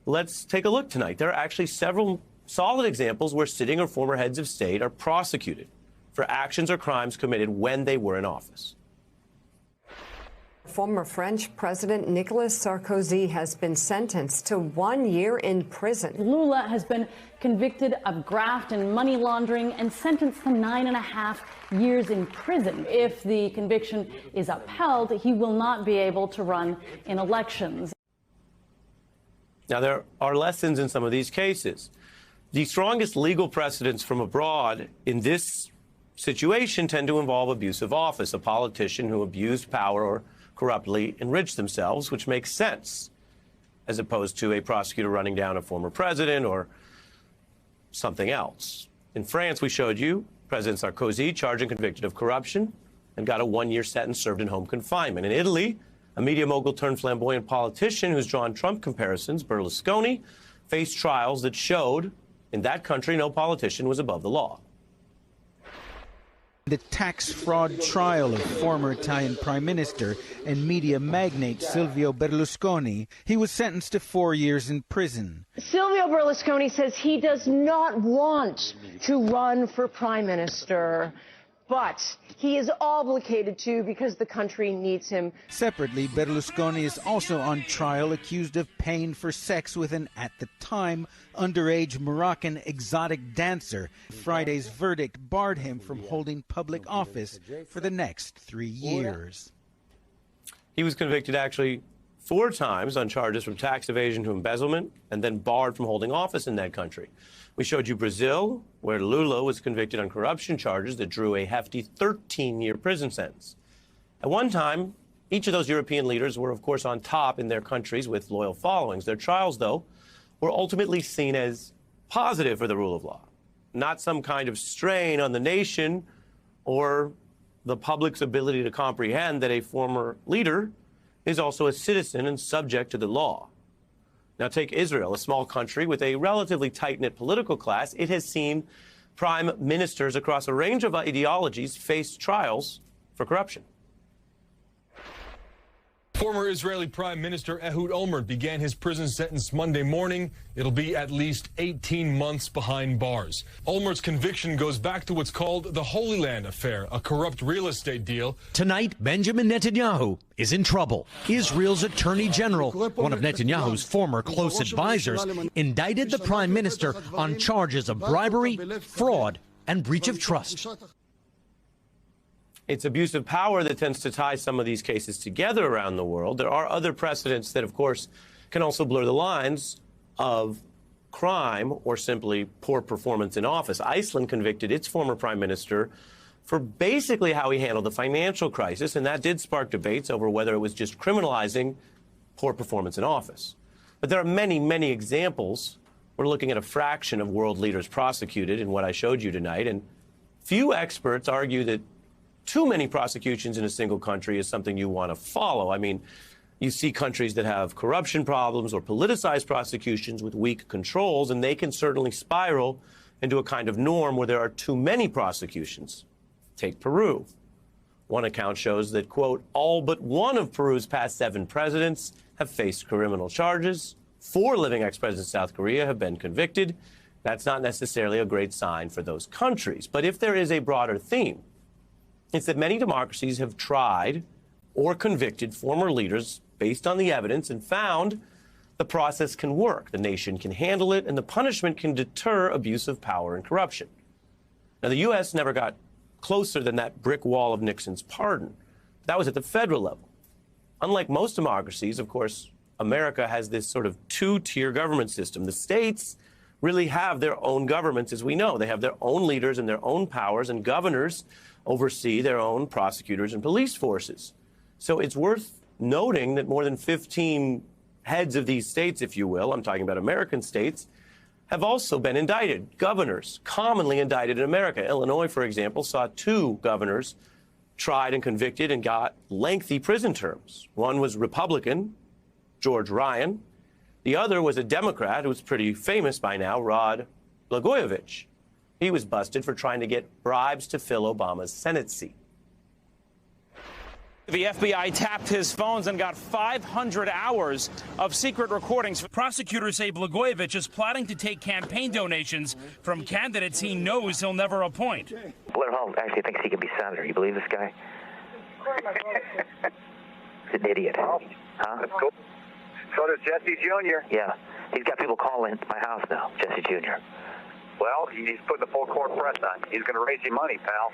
let's take a look tonight. There are actually several solid examples where sitting or former heads of state are prosecuted for actions or crimes committed when they were in office. Former French President Nicolas Sarkozy has been sentenced to 1 year in prison. Lula has been convicted of graft and money laundering and sentenced to 9.5 years in prison. If the conviction is upheld, he will not be able to run in elections. Now, there are lessons in some of these cases. The strongest legal precedents from abroad in this situation tend to involve abuse of office, a politician who abused power or corruptly enriched themselves, which makes sense, as opposed to a prosecutor running down a former president or something else. In France, we showed you President Sarkozy charged and convicted of corruption and got a 1-year sentence served in home confinement. In Italy, a media mogul turned flamboyant politician who's drawn Trump comparisons, Berlusconi, faced trials that showed in that country no politician was above the law. The tax fraud trial of former Italian Prime Minister and media magnate Silvio Berlusconi. He was sentenced to 4 years in prison. Silvio Berlusconi says he does not want to run for Prime Minister, but he is obligated to because the country needs him. Separately, Berlusconi is also on trial accused of paying for sex with an, at the time, underage Moroccan exotic dancer. Friday's verdict barred him from holding public office for the next 3 years. He was convicted actually 4 times on charges from tax evasion to embezzlement and then barred from holding office in that country. We showed you Brazil, where Lula was convicted on corruption charges that drew a hefty 13-year prison sentence. At one time, each of those European leaders were, of course, on top in their countries with loyal followings. Their trials, though, were ultimately seen as positive for the rule of law, not some kind of strain on the nation or the public's ability to comprehend that a former leader is also a citizen and subject to the law. Now, take Israel, a small country with a relatively tight-knit political class. It has seen prime ministers across a range of ideologies face trials for corruption. Former Israeli Prime Minister Ehud Olmert began his prison sentence Monday morning. It'll be at least 18 months behind bars. Olmert's conviction goes back to what's called the Holy Land affair, a corrupt real estate deal. Tonight, Benjamin Netanyahu is in trouble. Israel's Attorney General, one of Netanyahu's former close advisors, indicted the prime minister on charges of bribery, fraud, and breach of trust. It's abuse of power that tends to tie some of these cases together around the world. There are other precedents that, of course, can also blur the lines of crime or simply poor performance in office. Iceland convicted its former prime minister for basically how he handled the financial crisis, and that did spark debates over whether it was just criminalizing poor performance in office. But there are many, many examples. We're looking at a fraction of world leaders prosecuted in what I showed you tonight, and few experts argue that too many prosecutions in a single country is something you want to follow. I mean, you see countries that have corruption problems or politicized prosecutions with weak controls, and they can certainly spiral into a kind of norm where there are too many prosecutions. Take Peru. One account shows that, quote, all but one of Peru's past 7 presidents have faced criminal charges. 4 living ex-presidents of South Korea have been convicted. That's not necessarily a great sign for those countries. But if there is a broader theme, it's that many democracies have tried or convicted former leaders based on the evidence and found the process can work, the nation can handle it, and the punishment can deter abuse of power and corruption. Now, the U.S. never got closer than that brick wall of Nixon's pardon. That was at the federal level. Unlike most democracies, of course, America has this sort of 2-tier government system. The states really have their own governments, as we know. They have their own leaders and their own powers, and governors oversee their own prosecutors and police forces. So it's worth noting that more than 15 heads of these states, if you will, I'm talking about American states, have also been indicted. Governors, commonly indicted in America. Illinois, for example, saw 2 governors tried and convicted and got lengthy prison terms. One was Republican, George Ryan. The other was a Democrat who's pretty famous by now, Rod Blagojevich. He was busted for trying to get bribes to fill Obama's Senate seat. The FBI tapped his phones and got 500 hours of secret recordings. Prosecutors say Blagojevich is plotting to take campaign donations from candidates he knows he'll never appoint. Blair Hall actually thinks he can be senator. You believe this guy? He's an idiot. Huh? That's cool. So does Jesse Jr. Yeah. He's got people calling my house now, Jesse Jr. Well, he's putting the full court press on. He's going to raise you money, pal.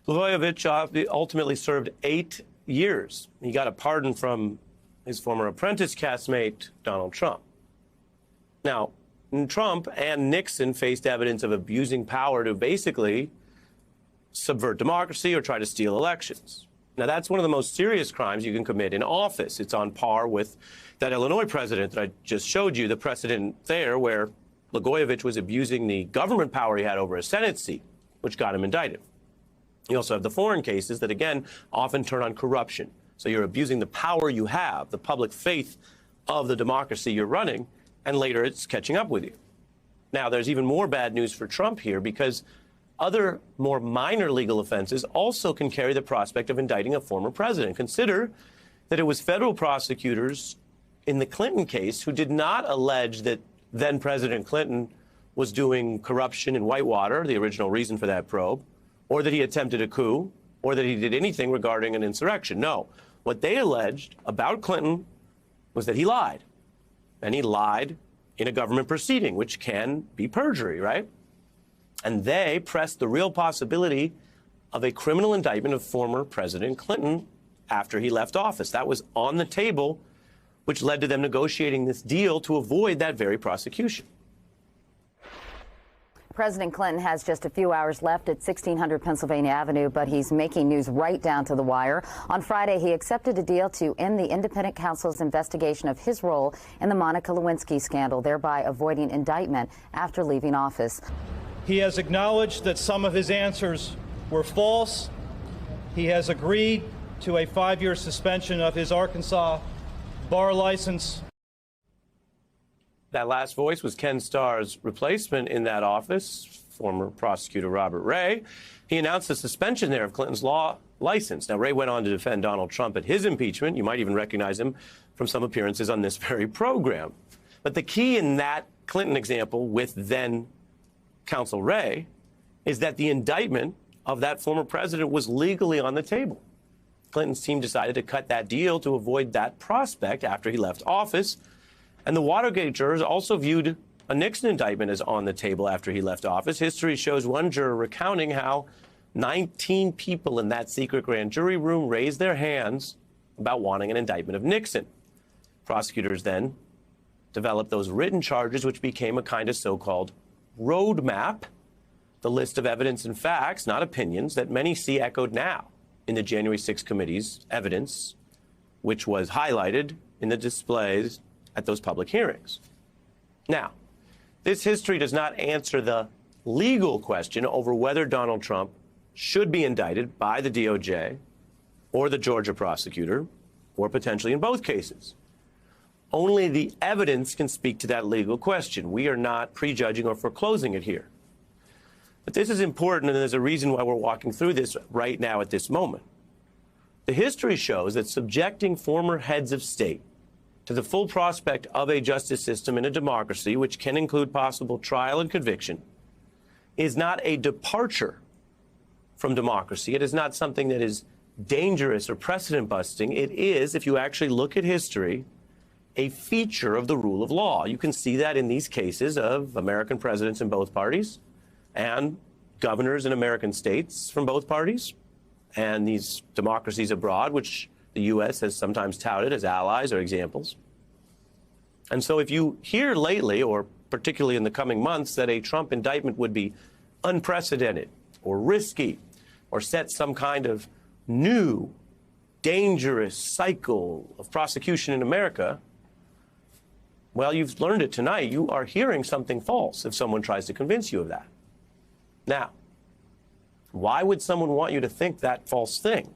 Blagojevich ultimately served 8 years. He got a pardon from his former apprentice castmate, Donald Trump. Now, Trump and Nixon faced evidence of abusing power to basically subvert democracy or try to steal elections. Now, that's one of the most serious crimes you can commit in office. It's on par with that Illinois president that I just showed you, the precedent there where Blagojevich was abusing the government power he had over a Senate seat, which got him indicted. You also have the foreign cases that, again, often turn on corruption. So you're abusing the power you have, the public faith of the democracy you're running, and later it's catching up with you. Now, there's even more bad news for Trump here because other more minor legal offenses also can carry the prospect of indicting a former president. Consider that it was federal prosecutors in the Clinton case who did not allege that then President Clinton was doing corruption in Whitewater, the original reason for that probe, or that he attempted a coup, or that he did anything regarding an insurrection. No. What they alleged about Clinton was that he lied. And he lied in a government proceeding, which can be perjury, right? And they pressed the real possibility of a criminal indictment of former President Clinton after he left office. That was on the table, which led to them negotiating this deal to avoid that very prosecution. President Clinton has just a few hours left at 1600 Pennsylvania Avenue, but he's making news right down to the wire. On Friday, he accepted a deal to end the independent counsel's investigation of his role in the Monica Lewinsky scandal, thereby avoiding indictment after leaving office. He has acknowledged that some of his answers were false. He has agreed to a 5-year suspension of his Arkansas bar license. That last voice was Ken Starr's replacement in that office, former prosecutor Robert Ray. He announced the suspension there of Clinton's law license. Now, Ray went on to defend Donald Trump at his impeachment. You might even recognize him from some appearances on this very program. But the key in that Clinton example with then counsel Ray is that the indictment of that former president was legally on the table. Clinton's team decided to cut that deal to avoid that prospect after he left office. And the Watergate jurors also viewed a Nixon indictment as on the table after he left office. History shows one juror recounting how 19 people in that secret grand jury room raised their hands about wanting an indictment of Nixon. Prosecutors then developed those written charges, which became a kind of so-called roadmap, the list of evidence and facts, not opinions, that many see echoed now in the January 6th committee's evidence, which was highlighted in the displays at those public hearings. Now, this history does not answer the legal question over whether Donald Trump should be indicted by the DOJ or the Georgia prosecutor, or potentially in both cases. Only the evidence can speak to that legal question. We are not prejudging or foreclosing it here. But this is important, and there's a reason why we're walking through this right now at this moment. The history shows that subjecting former heads of state to the full prospect of a justice system in a democracy, which can include possible trial and conviction, is not a departure from democracy. It is not something that is dangerous or precedent busting. It is, if you actually look at history, a feature of the rule of law. You can see that in these cases of American presidents in both parties and governors in American states from both parties and these democracies abroad, which the U.S. has sometimes touted as allies or examples. And so if you hear lately, or particularly in the coming months, that a Trump indictment would be unprecedented or risky or set some kind of new, dangerous cycle of prosecution in America, well, you've learned it tonight. You are hearing something false if someone tries to convince you of that. Now, why would someone want you to think that false thing?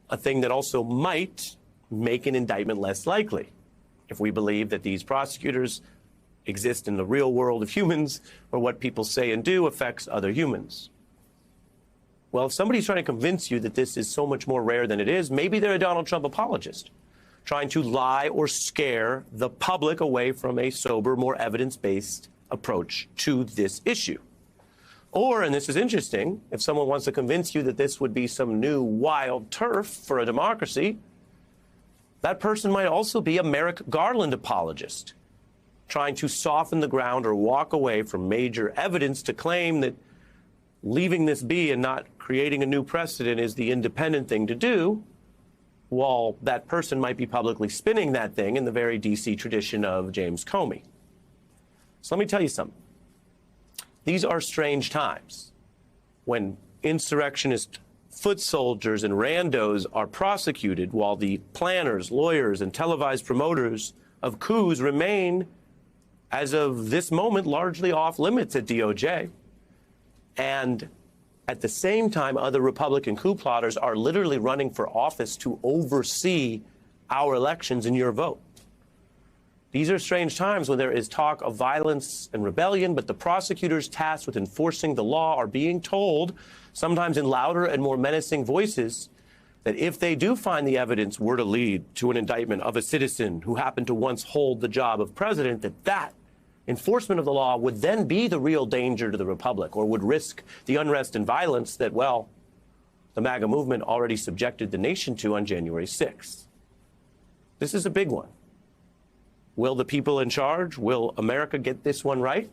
A thing that also might make an indictment less likely. If we believe that these prosecutors exist in the real world of humans, or what people say and do affects other humans. Well, if somebody's trying to convince you that this is so much more rare than it is, maybe they're a Donald Trump apologist, trying to lie or scare the public away from a sober, more evidence-based approach to this issue. Or, and this is interesting, if someone wants to convince you that this would be some new wild turf for a democracy, that person might also be a Merrick Garland apologist, trying to soften the ground or walk away from major evidence to claim that leaving this be and not creating a new precedent is the independent thing to do, while that person might be publicly spinning that thing in the very D.C. tradition of James Comey. So let me tell you something. These are strange times when insurrectionist foot soldiers and randos are prosecuted while the planners, lawyers, and televised promoters of coups remain, as of this moment, largely off limits at DOJ. And at the same time, other Republican coup plotters are literally running for office to oversee our elections and your vote. These are strange times when there is talk of violence and rebellion, but the prosecutors tasked with enforcing the law are being told, sometimes in louder and more menacing voices, that if they do find the evidence were to lead to an indictment of a citizen who happened to once hold the job of president, that enforcement of the law would then be the real danger to the republic, or would risk the unrest and violence that, well, the MAGA movement already subjected the nation to on January 6th. This is a big one. Will the people in charge, will America get this one right?